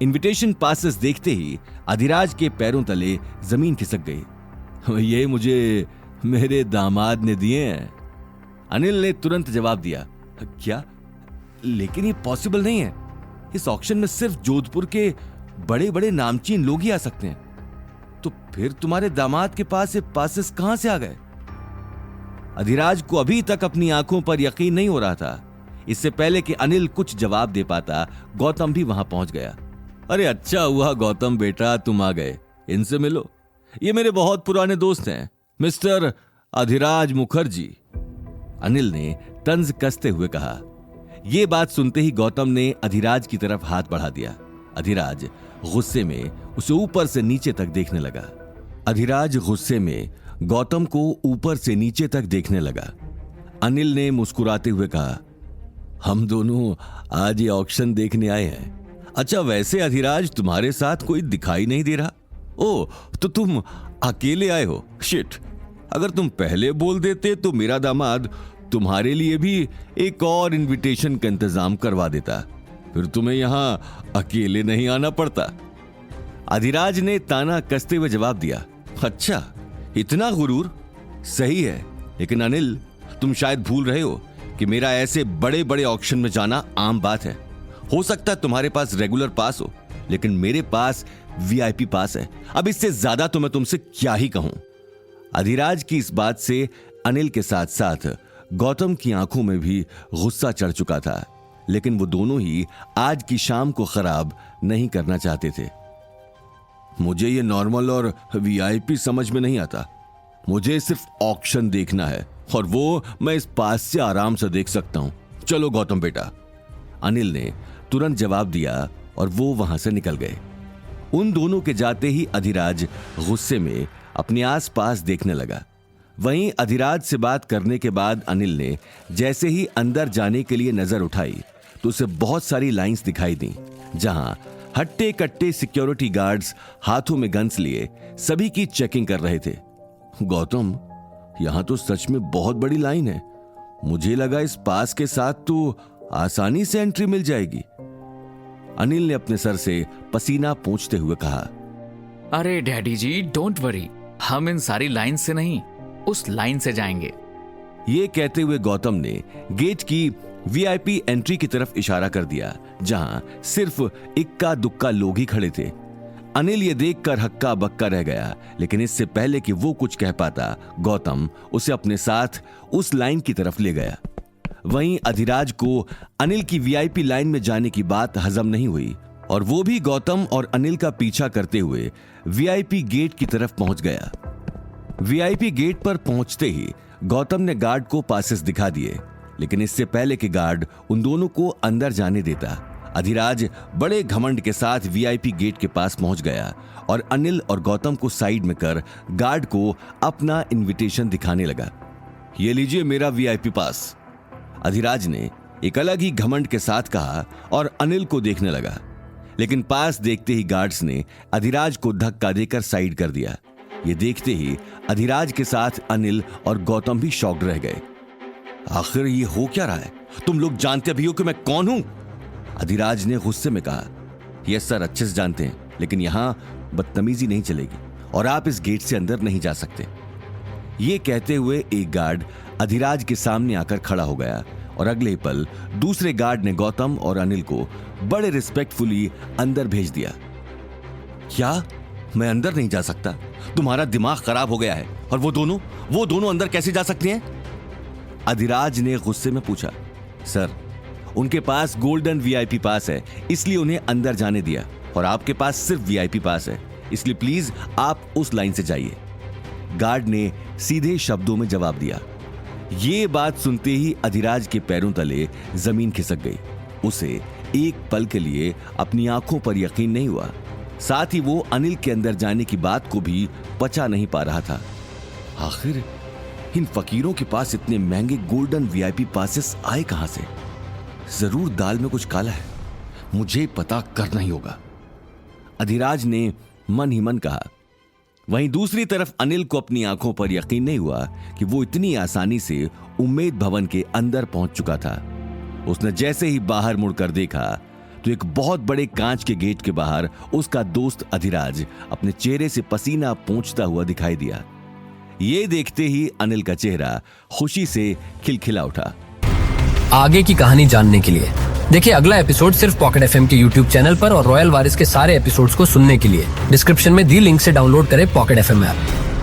Invitation passes देखते ही अधिराज के पैरों तले जमीन खिसक गई। ये मुझे मेरे दामाद ने दिए हैं। अनिल ने तुरंत जवाब दिया, क्या? लेकिन ये पॉसिबल नहीं है। इस ऑक्शन में सिर्फ जोधपुर के बड़े बड़े नामचीन लोग ही आ सकते हैं। तो फिर तुम्हारे दामाद के पास ये पासेस कहां से आ गए? अधिराज को अभी तक अपनी आंखों पर यकीन नहीं हो रहा था। इससे पहले कि अनिल कुछ जवाब दे पाता, गौतम भी वहां पहुंच गया। अरे अच्छा हुआ गौतम बेटा, तुम आ गए। इनसे मिलो, ये मेरे बहुत पुराने दोस्त हैं, मिस्टर अधिराज मुखर्जी। अनिल ने तंज कसते हुए कहा। यह बात सुनते ही गौतम ने अधिराज की तरफ हाथ बढ़ा दिया। अधिराज गुस्से में उसे ऊपर से नीचे तक देखने लगा। अधिराज गुस्से में गौतम को ऊपर से नीचे तक देखने लगा। अनिल ने मुस्कुराते हुए कहा, हम दोनों आज ये ऑक्शन देखने आए हैं। अच्छा, वैसे अधिराज तुम्हारे साथ कोई दिखाई नहीं दे रहा। ओ, तो तुम अकेले आए हो? शिट, अगर तुम पहले बोल देते तो मेरा दामाद तुम्हारे लिए भी एक और इनविटेशन का इंतजाम करवा देता, फिर तुम्हें यहां अकेले नहीं आना पड़ता। अधिराज ने ताना कसते हुए जवाब दिया, अच्छा इतना गुरूर? सही है, लेकिन अनिल तुम शायद भूल रहे हो कि मेरा ऐसे बड़े बड़े ऑक्शन में जाना आम बात है। हो सकता है तुम्हारे पास रेगुलर पास हो, लेकिन मेरे पास वीआईपी पास है। अब इससे ज्यादा तो मैं तुमसे क्या ही कहूं। अधिराज की इस बात से अनिल के साथ साथ गौतम की आंखों में भी गुस्सा चढ़ चुका था, लेकिन वो दोनों ही आज की शाम को खराब नहीं करना चाहते थे। मुझे ये नॉर्मल और वीआईपी समझ में नहीं आता। मुझे सिर्फ ऑक्शन देखना है, और वो मैं इस पास से आराम से देख सकता हूं। चलो गौतम बेटा। अनिल ने तुरंत जवाब दिया और वो वहां से निकल गए। उन दोनों के जाते ही अधिराज गुस्से में अपने आसपास देखने लगा। वहीं अधिराज से बात करने के बाद अनिल ने जैसे ही अंदर जाने के लिए नजर उठाई तो उसे बहुत सारी लाइंस दिखाई दी, जहां हट्टे कट्टे सिक्योरिटी गार्ड्स हाथों में गन्स लिए सभी की चेकिंग कर रहे थे। गौतम, यहां तो सच में बहुत बड़ी लाइन है। मुझे लगा इस पास के साथ तो आसानी से एंट्री मिल जाएगी। अनिल ने अपने सर से पसीना पोंछते हुए कहा, अरे डैडी जी, डोंट वरी, हम इन सारी लाइन से नहीं, उस लाइन से जाएंगे। ये कहते हुए गौतम ने गेट की वीआईपी एंट्री की तरफ इशारा कर दिया, जहां सिर्फ इक्का दुक्का लोग ही खड़े थे। अनिल ये देखकर हक्का बक्का रह गया, लेकिन इससे पहले कि वो कुछ कह पाता, गौतम उसे अपने साथ उस लाइन की तरफ ले गया। वहीं अधिराज को अनिल की वीआईपी लाइन में जाने की बात हजम नहीं हुई, और वो भी गौतम और अनिल का पीछा करते हुए वीआईपी गेट की तरफ पहुंच गया। वीआईपी गेट पर पहुंचते ही गौतम ने गार्ड को पासेस दिखा दिए, लेकिन इससे पहले कि गार्ड उन दोनों को अंदर जाने देता, अधिराज बड़े घमंड के साथ वीआईपी गेट के पास पहुंच गया और अनिल और गौतम को साइड में कर गार्ड को अपना इनविटेशन दिखाने लगा। ये लीजिए मेरा वीआईपी पास, अधिराज ने एक अलग ही घमंड के साथ कहा और अनिल को देखने लगा, लेकिन पास देखते ही गार्ड्स ने अधिराज को धक्का देकर साइड कर दिया। ये देखते ही अधिराज के साथ अनिल और गौतम भी शॉक्ड रह गए। आखिर ये हो क्या रहा है? तुम लोग जानते भी हो कि मैं कौन हूं? अधिराज ने गुस्से में कहा। यस सर, अच्छे से जानते हैं, लेकिन यहां बदतमीजी नहीं चलेगी और आप इस गेट से अंदर नहीं जा सकते। ये कहते हुए एक गार्ड अधिराज के सामने आकर खड़ा हो गया और अगले ही पल दूसरे गार्ड ने गौतम और अनिल को बड़े रिस्पेक्टफुली अंदर भेज दिया। क्या मैं अंदर नहीं जा सकता? तुम्हारा दिमाग खराब हो गया है। और वो दोनों अंदर कैसे जा सकते हैं? अधिराज ने गुस्से में पूछा। सर, उनके पास गोल्डन वीआईपी पास है, इसलिए उन्हें अंदर जाने दिया, और आपके पास सिर्फ वीआईपी पास है, इसलिए प्लीज आप उस लाइन से जाइए। गार्ड ने सीधे शब्दों में जवाब दिया। ये बात सुनते ही अधिराज के पैरों तले जमीन खिसक गई। उसे एक पल के लिए अपनी आंखों पर यकीन नहीं हुआ, साथ ही वो अनिल के अंदर जाने की बात को भी पचा नहीं पा रहा था। आखिर इन फकीरों के पास इतने महंगे गोल्डन वीआईपी पासेस आए कहां से? जरूर दाल में कुछ काला है, मुझे पता करना ही होगा, अधिराज ने मन ही मन कहा। वहीं दूसरी तरफ अनिल को अपनी आंखों पर यकीन नहीं हुआ कि वो इतनी आसानी से उम्मेद भवन के अंदर पहुंच चुका था। उसने जैसे ही बाहर मुड़कर देखा तो एक बहुत बड़े कांच के गेट के बाहर उसका दोस्त अधिराज अपने चेहरे से पसीना पोंछता हुआ दिखाई दिया। ये देखते ही अनिल का चेहरा खुशी से खिलखिला उठा। आगे की कहानी जानने के लिए देखिए अगला एपिसोड सिर्फ पॉकेट एफएम के यूट्यूब चैनल पर और रॉयल वारिस के सारे एपिसोड्स को सुनने के लिए डिस्क्रिप्शन में दी लिंक से डाउनलोड करें पॉकेट एफएम ऐप।